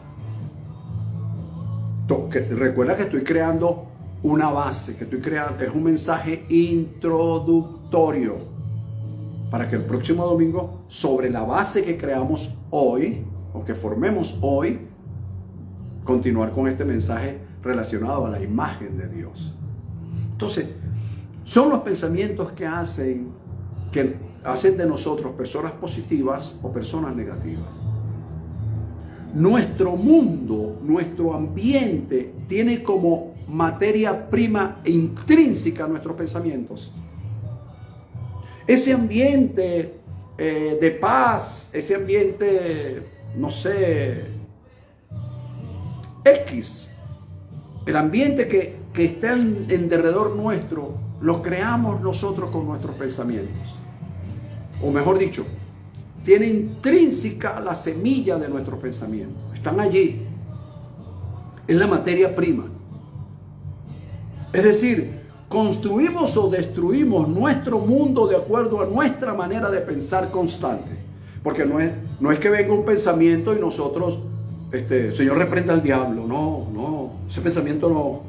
Recuerda que estoy creando una base, que estoy creando, es un mensaje introductorio, para que el próximo domingo, sobre la base que creamos hoy, o que formemos hoy, continuar con este mensaje relacionado a la imagen de Dios. Entonces, Son los pensamientos que hacen de nosotros personas positivas o personas negativas. Nuestro mundo, nuestro ambiente tiene como materia prima intrínseca nuestros pensamientos. Ese ambiente de paz, ese ambiente, no sé, X, el ambiente que está en derredor nuestro, lo creamos nosotros con nuestros pensamientos. O mejor dicho, tiene intrínseca la semilla de nuestros pensamientos. Están allí. Es la materia prima. Es decir, construimos o destruimos nuestro mundo de acuerdo a nuestra manera de pensar constante. Porque no es que venga un pensamiento y nosotros, Señor, reprenda al diablo. No, ese pensamiento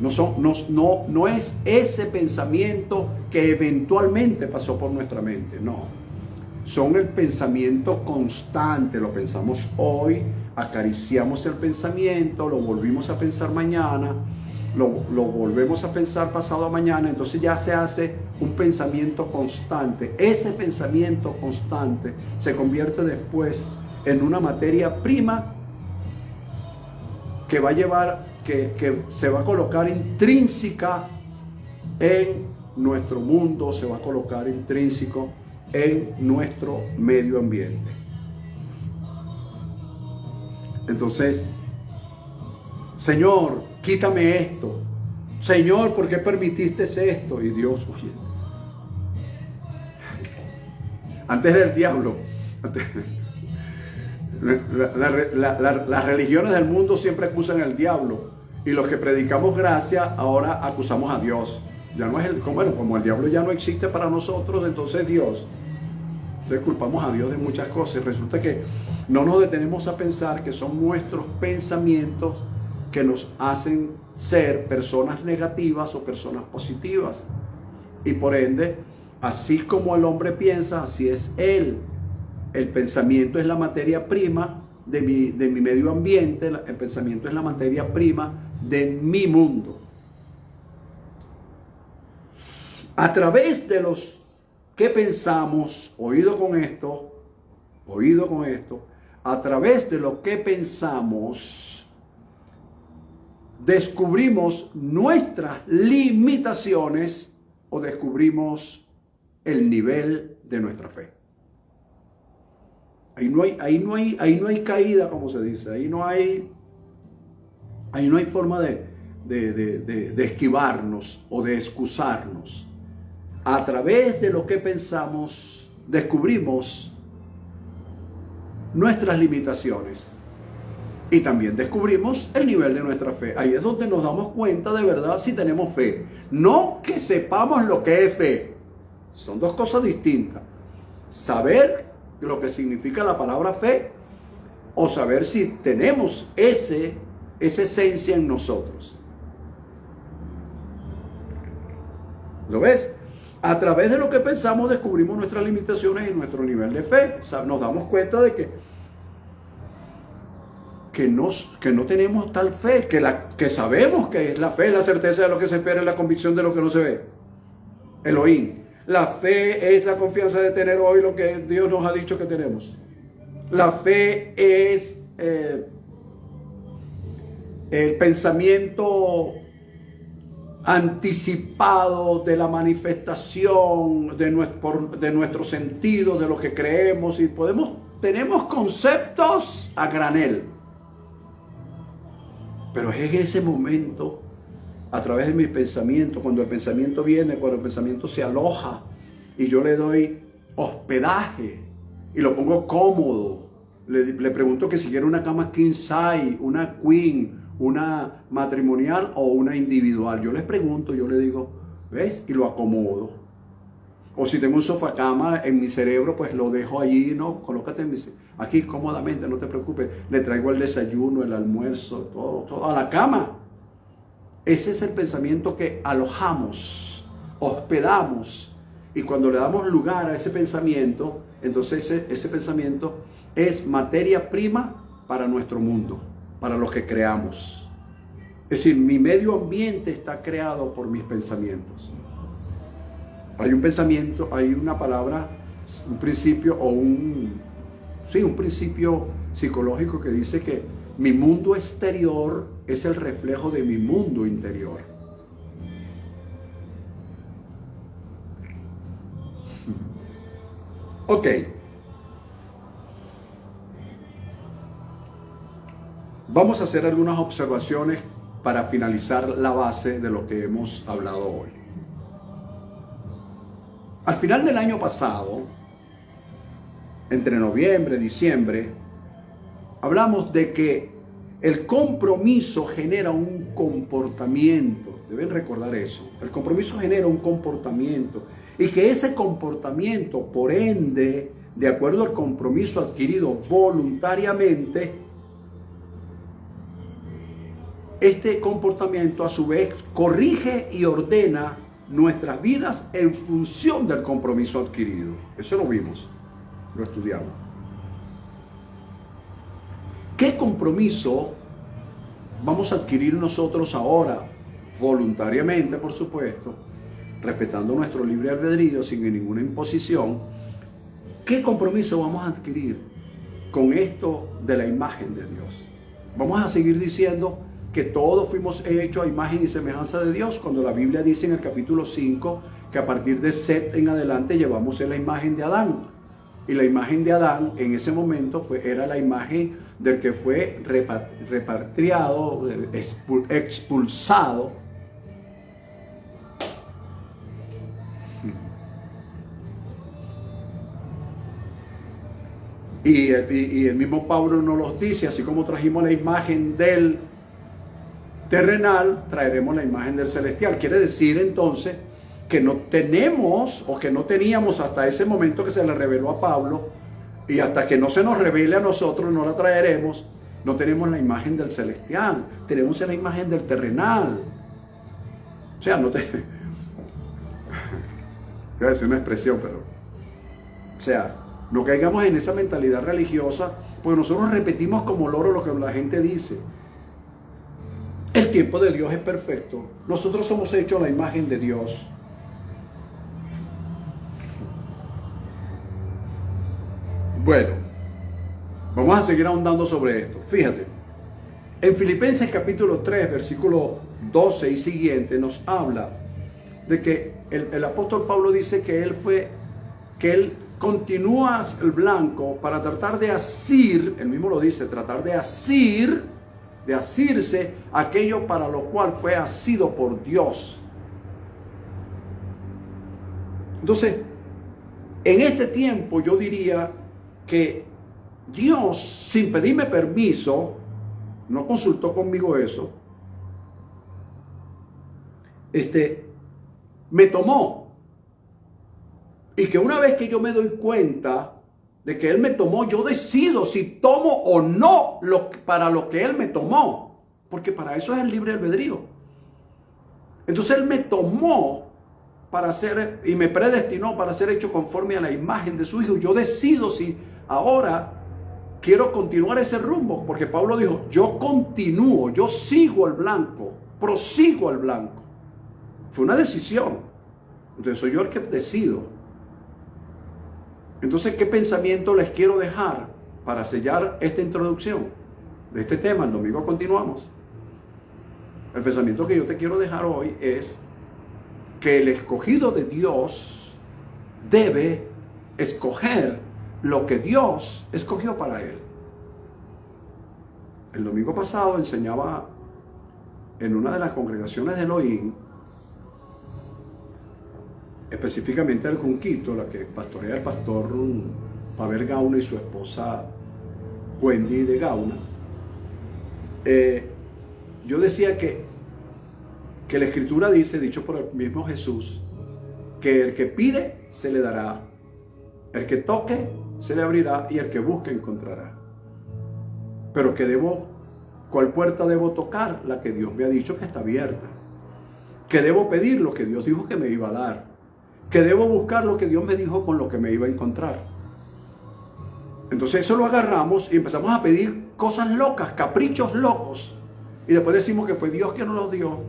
no es ese pensamiento que eventualmente pasó por nuestra mente. No. Son el pensamiento constante. Lo pensamos hoy, acariciamos el pensamiento, lo volvimos a pensar mañana, lo volvemos a pensar pasado mañana. Entonces ya se hace un pensamiento constante. Ese pensamiento constante se convierte después en una materia prima que va a llevar, que se va a colocar intrínseca en nuestro mundo, se va a colocar intrínseco en nuestro medio ambiente. Entonces, Señor, quítame esto. Señor, ¿por qué permitiste esto? Y Dios, oye, antes del diablo, las religiones del mundo siempre acusan al diablo, y los que predicamos gracia ahora acusamos a Dios. Ya no es como el diablo ya no existe para nosotros, entonces Dios. Entonces culpamos a Dios de muchas cosas. Resulta que no nos detenemos a pensar que son nuestros pensamientos que nos hacen ser personas negativas o personas positivas. Y por ende, así como el hombre piensa, así es él. El pensamiento es la materia prima de mi medio ambiente. El pensamiento es la materia prima de mi mundo. A través de los que pensamos, oído con esto, a través de lo que pensamos, descubrimos nuestras limitaciones o descubrimos el nivel de nuestra fe. Ahí no hay caída, como se dice. Ahí no hay forma de esquivarnos o de excusarnos. A través de lo que pensamos, descubrimos nuestras limitaciones y también descubrimos el nivel de nuestra fe. Ahí es donde nos damos cuenta de verdad si tenemos fe. No que sepamos lo que es fe. Son dos cosas distintas. Saber lo que significa la palabra fe o saber si tenemos esa esencia en nosotros. ¿Lo ves? A través de lo que pensamos descubrimos nuestras limitaciones y nuestro nivel de fe. O sea, nos damos cuenta de que no tenemos tal fe, que sabemos que es la fe, la certeza de lo que se espera y la convicción de lo que no se ve. Elohim. La fe es la confianza de tener hoy lo que Dios nos ha dicho que tenemos. La fe es el pensamiento anticipado de la manifestación de nuestro sentido, de lo que creemos, y tenemos conceptos a granel. Pero es en ese momento, a través de mi pensamiento, cuando el pensamiento viene, cuando el pensamiento se aloja y yo le doy hospedaje y lo pongo cómodo, le pregunto que si quiere una cama king size, una queen, una matrimonial o una individual. Yo les pregunto, yo le digo, ¿ves? Y lo acomodo. O si tengo un sofá cama en mi cerebro, pues lo dejo allí, ¿no? Colócate aquí cómodamente, no te preocupes. Le traigo el desayuno, el almuerzo, todo a la cama. Ese es el pensamiento que alojamos, hospedamos. Y cuando le damos lugar a ese pensamiento, entonces ese pensamiento es materia prima para nuestro mundo, para lo que creamos. Es decir, mi medio ambiente está creado por mis pensamientos. Hay un pensamiento, hay una palabra, un principio o un principio psicológico que dice que mi mundo exterior es el reflejo de mi mundo interior. Ok. Vamos a hacer algunas observaciones para finalizar la base de lo que hemos hablado hoy. Al final del año pasado, entre noviembre y diciembre, hablamos de que el compromiso genera un comportamiento. Deben recordar eso. El compromiso genera un comportamiento. Y que ese comportamiento, por ende, de acuerdo al compromiso adquirido voluntariamente, este comportamiento a su vez corrige y ordena nuestras vidas en función del compromiso adquirido. Eso lo vimos, lo estudiamos. ¿Qué compromiso vamos a adquirir nosotros ahora? Voluntariamente, por supuesto, respetando nuestro libre albedrío, sin ninguna imposición. ¿Qué compromiso vamos a adquirir con esto de la imagen de Dios? Vamos a seguir diciendo que todos fuimos hechos a imagen y semejanza de Dios, cuando la Biblia dice en el capítulo 5 que a partir de Set en adelante llevamos en la imagen de Adán. Y la imagen de Adán en ese momento era la imagen del que fue repatriado, expulsado. Y el mismo Pablo nos los dice, así como trajimos la imagen del terrenal, traeremos la imagen del celestial. Quiere decir entonces que no tenemos o que no teníamos hasta ese momento que se le reveló a Pablo, y hasta que no se nos revele a nosotros no la traeremos. No tenemos la imagen del celestial, tenemos la imagen del terrenal. O sea, voy a decir una expresión, pero o sea, no caigamos en esa mentalidad religiosa, porque nosotros repetimos como loro lo que la gente dice. El tiempo de Dios es perfecto. Nosotros somos hechos a la imagen de Dios. Bueno, vamos a seguir ahondando sobre esto. Fíjate, en Filipenses capítulo 3, versículo 12 y siguiente, nos habla de que el apóstol Pablo dice que él continúa el blanco para tratar de asir, él mismo lo dice, tratar de asirse aquello para lo cual fue asido por Dios. Entonces, en este tiempo yo diría que Dios, sin pedirme permiso, no consultó conmigo eso, me tomó. Y que una vez que yo me doy cuenta de que Él me tomó, yo decido si tomo o no para lo que Él me tomó. Porque para eso es el libre albedrío. Entonces Él me tomó para ser, y me predestinó para ser hecho conforme a la imagen de su Hijo. Yo decido si ahora quiero continuar ese rumbo. Porque Pablo dijo, yo continúo, yo sigo al blanco, prosigo al blanco. Fue una decisión. Entonces soy yo el que decido. Entonces, ¿qué pensamiento les quiero dejar para sellar esta introducción de este tema? El domingo continuamos. El pensamiento que yo te quiero dejar hoy es que el escogido de Dios debe escoger lo que Dios escogió para él. El domingo pasado enseñaba en una de las congregaciones de Elohim, específicamente el Junquito, la que pastorea el pastor Pavel Gauna y su esposa Wendy de Gauna. Yo decía que la Escritura dice, dicho por el mismo Jesús, que el que pide se le dará, el que toque se le abrirá y el que busque encontrará. Pero ¿cuál puerta debo tocar? La que Dios me ha dicho que está abierta. Que debo pedir lo que Dios dijo que me iba a dar. Que debo buscar lo que Dios me dijo con lo que me iba a encontrar. Entonces eso lo agarramos y empezamos a pedir cosas locas, caprichos locos. Y después decimos que fue Dios que nos los dio.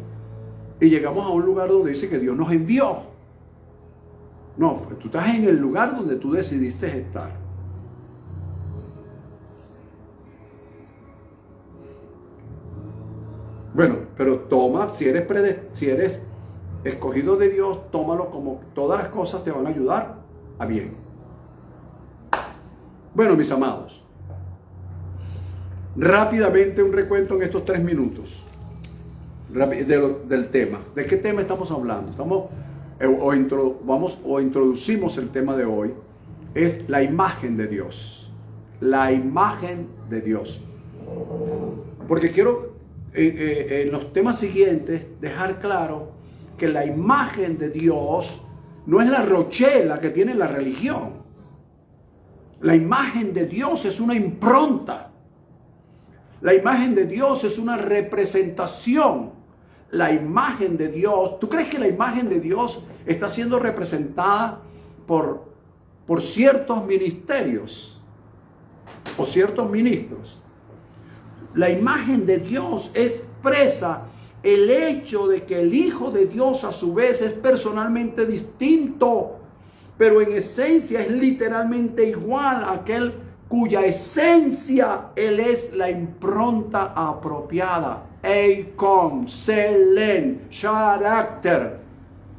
Y llegamos a un lugar donde dice que Dios nos envió. No, tú estás en el lugar donde tú decidiste estar. Bueno, pero toma, si eres escogido de Dios, tómalo como todas las cosas te van a ayudar a bien. Bueno, mis amados, rápidamente un recuento en estos 3 minutos del tema. ¿De qué tema estamos hablando? Introducimos el tema de hoy. Es la imagen de Dios. La imagen de Dios. Porque quiero en los temas siguientes dejar claro que la imagen de Dios no es la rochela que tiene la religión. La imagen de Dios es una impronta. La imagen de Dios es una representación. La imagen de Dios, ¿tú crees que la imagen de Dios está siendo representada por ciertos ministerios o ciertos ministros? La imagen de Dios expresa el hecho de que el Hijo de Dios a su vez es personalmente distinto, pero en esencia es literalmente igual a aquel cuya esencia Él es la impronta apropiada. Eikon, selen, carácter.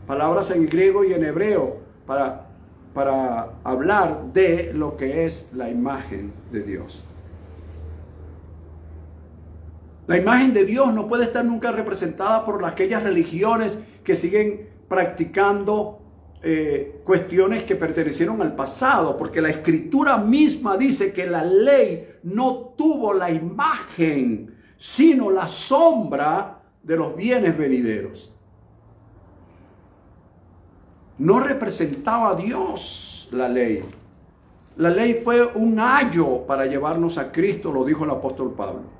Palabras en griego y en hebreo para hablar de lo que es la imagen de Dios. La imagen de Dios no puede estar nunca representada por aquellas religiones que siguen practicando cuestiones que pertenecieron al pasado, porque la Escritura misma dice que la ley no tuvo la imagen, sino la sombra de los bienes venideros. No representaba a Dios la ley. La ley fue un ayo para llevarnos a Cristo, lo dijo el apóstol Pablo.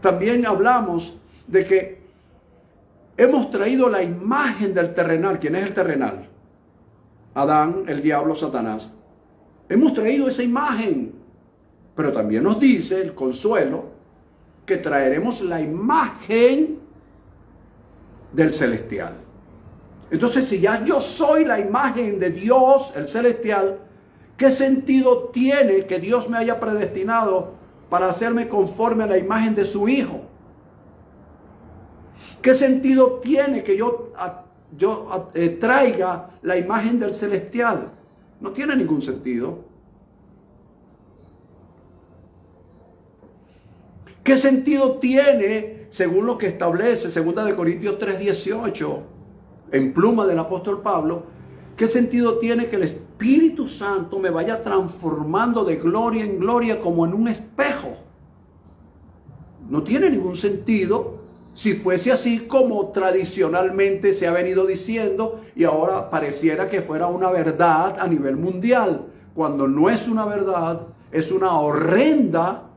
También hablamos de que hemos traído la imagen del terrenal. ¿Quién es el terrenal? Adán, el diablo, Satanás. Hemos traído esa imagen. Pero también nos dice el consuelo que traeremos la imagen del celestial. Entonces, si ya yo soy la imagen de Dios, el celestial, ¿qué sentido tiene que Dios me haya predestinado para hacerme conforme a la imagen de su Hijo? ¿Qué sentido tiene que yo traiga la imagen del celestial? No tiene ningún sentido. ¿Qué sentido tiene, según lo que establece 2 Corintios 3:18, en pluma del apóstol Pablo, qué sentido tiene que el Espíritu Santo me vaya transformando de gloria en gloria como en un espejo? No tiene ningún sentido si fuese así como tradicionalmente se ha venido diciendo y ahora pareciera que fuera una verdad a nivel mundial, cuando no es una verdad, es una horrenda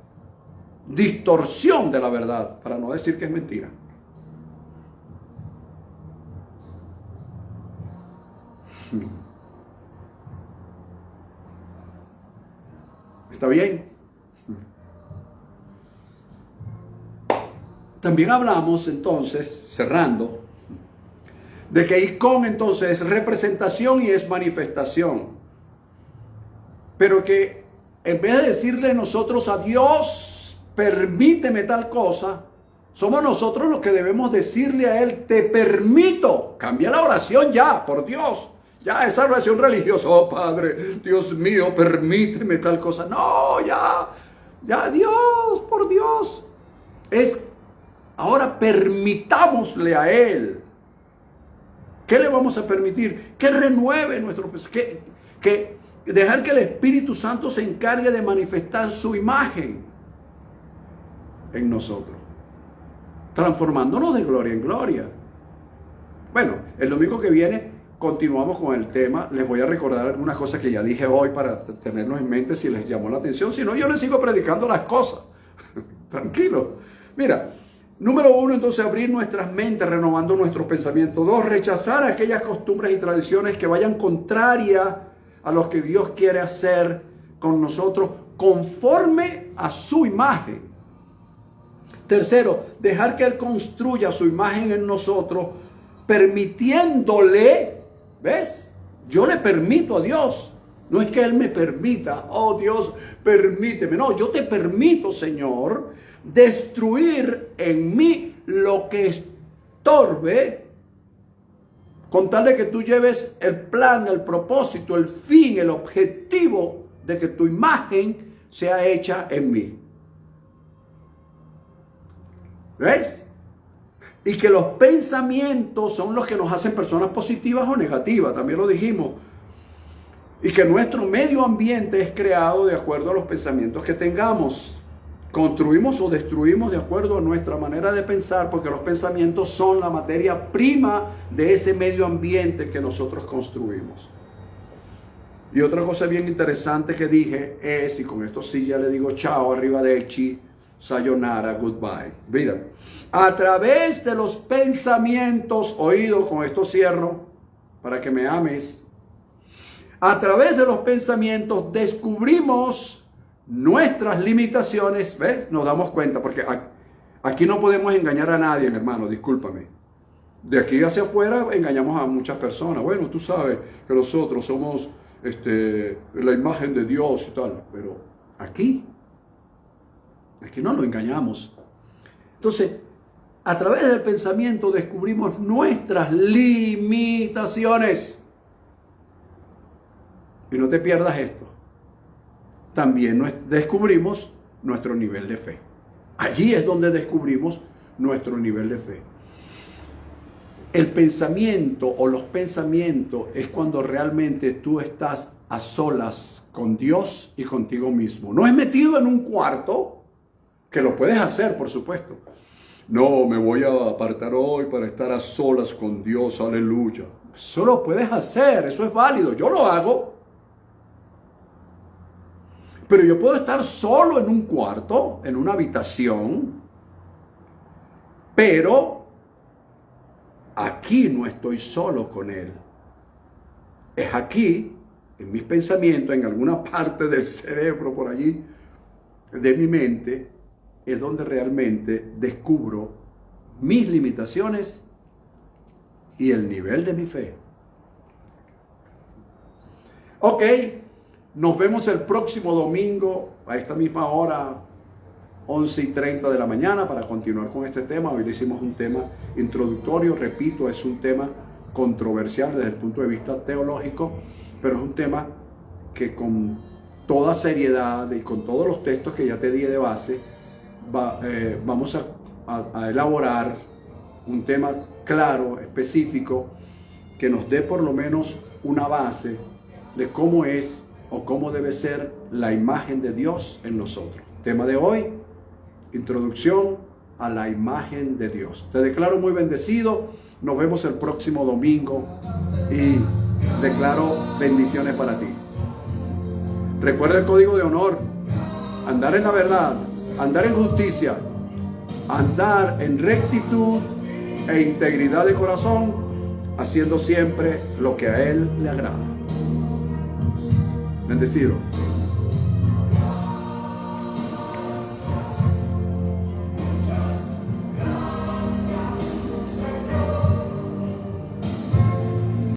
distorsión de la verdad, para no decir que es mentira. ¿Está bien? También hablamos entonces, cerrando, de que Icón entonces es representación y es manifestación. Pero que en vez de decirle nosotros a Dios, permíteme tal cosa, somos nosotros los que debemos decirle a Él, te permito. Cambia la oración ya, por Dios. Ya esa oración religiosa, oh Padre, Dios mío, permíteme tal cosa. No, ya Dios, por Dios. Ahora permitámosle a Él. ¿Qué le vamos a permitir? Que renueve nuestro pensamiento. Que dejar que el Espíritu Santo se encargue de manifestar su imagen en nosotros, transformándonos de gloria en gloria. Bueno, el domingo que viene continuamos con el tema. Les voy a recordar algunas cosas que ya dije hoy para tenerlos en mente si les llamó la atención. Si no, yo les sigo predicando las cosas. Tranquilo. Mira, número 1, entonces abrir nuestras mentes renovando nuestros pensamientos. 2, rechazar aquellas costumbres y tradiciones que vayan contrarias a lo que Dios quiere hacer con nosotros conforme a su imagen. Tercero, dejar que Él construya su imagen en nosotros, permitiéndole, ¿ves? Yo le permito a Dios. No es que Él me permita, oh Dios, permíteme. No, yo te permito, Señor, destruir en mí lo que estorbe, con tal de que tú lleves el plan, el propósito, el fin, el objetivo de que tu imagen sea hecha en mí. ¿Ves? Y que los pensamientos son los que nos hacen personas positivas o negativas, también lo dijimos. Y que nuestro medio ambiente es creado de acuerdo a los pensamientos que tengamos. Construimos o destruimos de acuerdo a nuestra manera de pensar, porque los pensamientos son la materia prima de ese medio ambiente que nosotros construimos. Y otra cosa bien interesante que dije es, y con esto sí ya le digo chao, arrivederci, sayonara, goodbye. Mira, a través de los pensamientos, oído, con esto cierro, para que me ames. A través de los pensamientos descubrimos nuestras limitaciones, ¿ves? Nos damos cuenta, porque aquí no podemos engañar a nadie, hermano, discúlpame. De aquí hacia afuera engañamos a muchas personas. Bueno, tú sabes que nosotros somos la imagen de Dios y tal, pero aquí no lo engañamos. Entonces, a través del pensamiento descubrimos nuestras limitaciones. Y no te pierdas esto. También descubrimos nuestro nivel de fe. Allí es donde descubrimos nuestro nivel de fe. El pensamiento o los pensamientos es cuando realmente tú estás a solas con Dios y contigo mismo. No es metido en un cuarto, que lo puedes hacer, por supuesto. No, me voy a apartar hoy para estar a solas con Dios, aleluya. Eso lo puedes hacer, eso es válido, yo lo hago. Pero yo puedo estar solo en un cuarto, en una habitación, pero aquí no estoy solo con Él. Es aquí, en mis pensamientos, en alguna parte del cerebro por allí, de mi mente, es donde realmente descubro mis limitaciones y el nivel de mi fe. Ok, nos vemos el próximo domingo a esta misma hora, 11:30 de la mañana, para continuar con este tema. Hoy le hicimos un tema introductorio, repito, es un tema controversial desde el punto de vista teológico, pero es un tema que con toda seriedad y con todos los textos que ya te di de base, vamos a elaborar un tema claro, específico, que nos dé por lo menos una base de cómo es o cómo debe ser la imagen de Dios en nosotros. Tema de hoy, introducción a la imagen de Dios. Te declaro muy bendecido. Nos vemos el próximo domingo y declaro bendiciones para ti. Recuerda el código de honor: andar en la verdad, andar en justicia, andar en rectitud e integridad de corazón, haciendo siempre lo que a Él le agrada. Bendecidos.